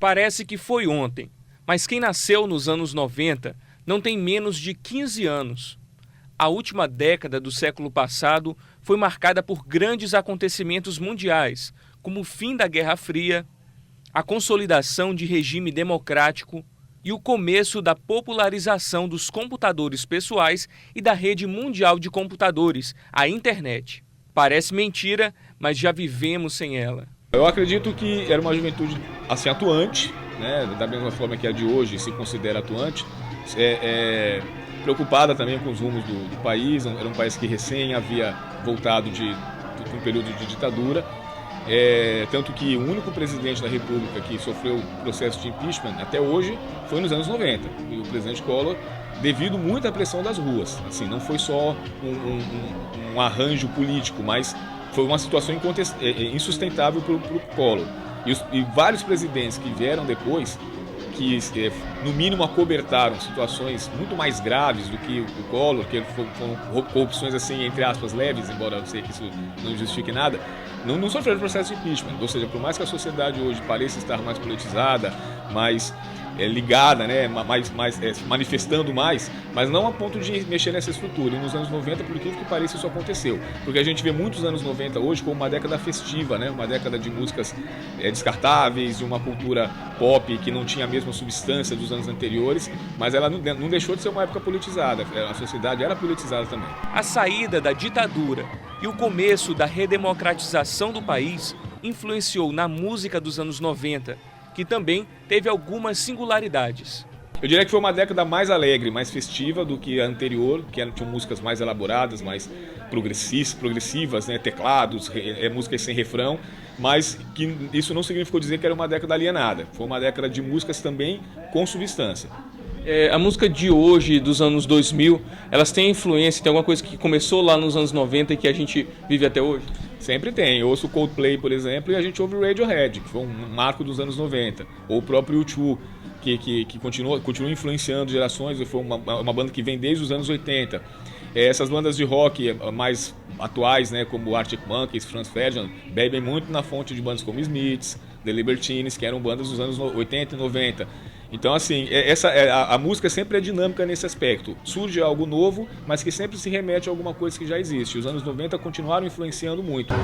Parece que foi ontem, mas quem nasceu nos anos 90 não tem menos de 15 anos. A última década do século passado foi marcada por grandes acontecimentos mundiais, como o fim da Guerra Fria, a consolidação de regime democrático e o começo da popularização dos computadores pessoais e da rede mundial de computadores, a internet. Parece mentira, mas já vivemos sem ela. Eu acredito que era uma juventude assim, atuante, né? Da mesma forma que a de hoje se considera atuante, preocupada também com os rumos do país. Era um país que recém havia voltado de um período de ditadura. Tanto que o único presidente da República que sofreu processo de impeachment até hoje foi nos anos 90. E o presidente Collor, devido muito à pressão das ruas. Assim, não foi só um arranjo político, mas foi uma situação insustentável para o Collor. E vários presidentes que vieram depois, que no mínimo acobertaram situações muito mais graves do que o Collor, que foram corrupções assim, entre aspas, leves, embora eu sei que isso não justifique nada, não sofreram processo de impeachment. Ou seja, por mais que a sociedade hoje pareça estar mais politizada, mais ligada, né, manifestando mais, mas não a ponto de mexer nessa estrutura. E nos anos 90, por incrível que pareça, isso aconteceu. Porque a gente vê muitos anos 90 hoje como uma década festiva, né, uma década de músicas descartáveis, de uma cultura pop que não tinha a mesma substância dos anos anteriores, mas ela não deixou de ser uma época politizada. A sociedade era politizada também. A saída da ditadura e o começo da redemocratização do país influenciou na música dos anos 90, que também teve algumas singularidades. Eu diria que foi uma década mais alegre, mais festiva do que a anterior, que tinham músicas mais elaboradas, mais progressivas, né, teclados, músicas sem refrão, mas que isso não significou dizer que era uma década alienada. Foi uma década de músicas também com substância. A música de hoje, dos anos 2000, elas têm influência, tem alguma coisa que começou lá nos anos 90 e que a gente vive até hoje? Sempre tem. Eu ouço Coldplay, por exemplo, e a gente ouve o Radiohead, que foi um marco dos anos 90. Ou o próprio U2, que continua influenciando gerações, e foi uma banda que vem desde os anos 80. Essas bandas de rock mais atuais, né, como Arctic Monkeys, Franz Ferdinand, bebem muito na fonte de bandas como Smiths, The Libertines, que eram bandas dos anos 80 e 90. Então, assim, a música sempre é dinâmica nesse aspecto. Surge algo novo, mas que sempre se remete a alguma coisa que já existe. Os anos 90 continuaram influenciando muito.